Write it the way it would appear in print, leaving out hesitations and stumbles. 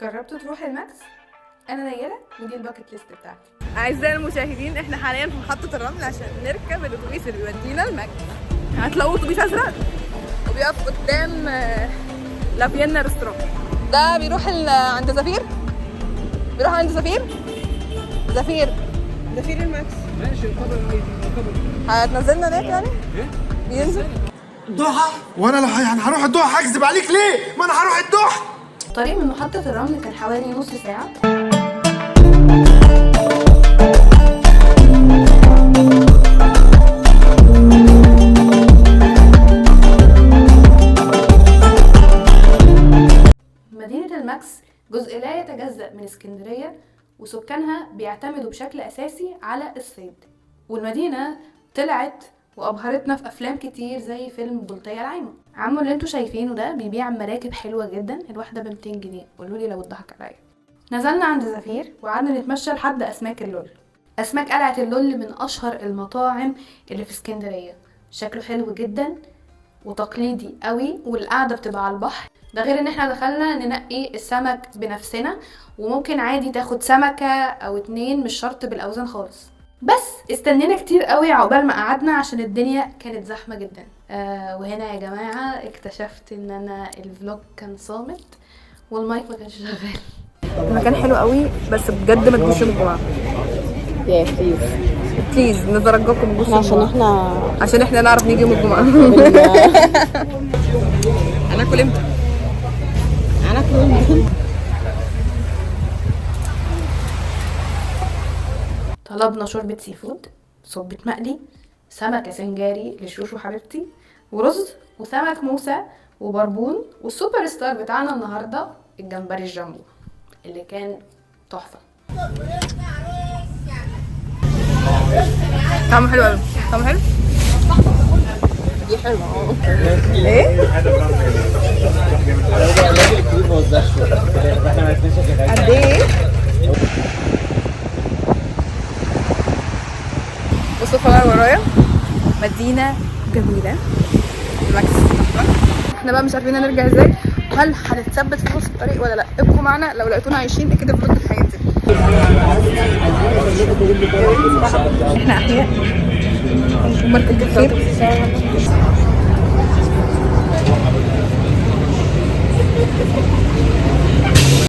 جربتوا تروحوا الماكس؟ انا نيله ودي الباكت ليست بتاعتي. اعزائي المشاهدين، احنا حاليا في محطه الرمل عشان نركب الاتوبيس اللي بيودينا الماكس. هتلاقوا اتوبيس ازرق وبيقف قدام لا فيينا ريستوران. ده بيروح عند زفير، بيروح عند زفير الماكس. ماشي الخبر هتنزلنا هناك يعني؟ ايه؟ بينزل الدوحة؟ وانا لو يعني هروح الدوحة هكذب عليك ليه؟ ما انا هروح الدوحة. الطريق من محطه الرمل كان حوالي نص ساعه. مدينه الماكس جزء لا يتجزأ من اسكندريه، وسكانها بيعتمدوا بشكل اساسي على الصيد. والمدينه طلعت وابهرتنا في افلام كتير زي فيلم بلطية العايمة. عمو اللي انتوا شايفينه ده بيبيع مراكب حلوه جدا، الواحده ب 200 جنيه. قولوا لي لو اتضحك عليا. نزلنا عند زفير وقعدنا نتمشى لحد اسماك اللول. اسماك قلعه اللول من اشهر المطاعم اللي في اسكندريه، شكله حلو جدا وتقليدي قوي، والقعده بتبقى على البحر. ده غير ان احنا دخلنا ننقي السمك بنفسنا، وممكن عادي تاخد سمكه او 2، مش شرط بالاوزان خالص. بس استنينا كتير قوي عقبال ما قعدنا عشان الدنيا كانت زحمه جدا. وهنا يا جماعه اكتشفت ان انا الفلوج كان صامت والمايك ما كانش شغال. المكان حلو قوي، بس بجد ما تجوش يوم الجمعه. يا بليز بليز نترجاكم ما تجوش يوم الجمعة. عشان احنا نعرف نيجي يوم الجمعه. هناكل امتى؟ طلبنا شوربه سي فود، صبة مقلي، سمكه سنجاري لشوشو حبيبتي، ورز وسمك موسى وبربون، والسوبر ستار بتاعنا النهارده الجمبري الجامبو اللي كان تحفه. طعمه حلو قوي، طعمه حلو. دي حلوه. ايه؟ قد ايه؟ بصوا الفرع ورايا، مدينة جميلة الماكس. احنا بقى مش عارفين نرجع ازاي، هل هنتثبت في نص الطريق ولا لا؟ ابقوا معانا، لو لقيتونا عايشين اكيد الفلوج هينزل. احنا احياء ومركز الخير.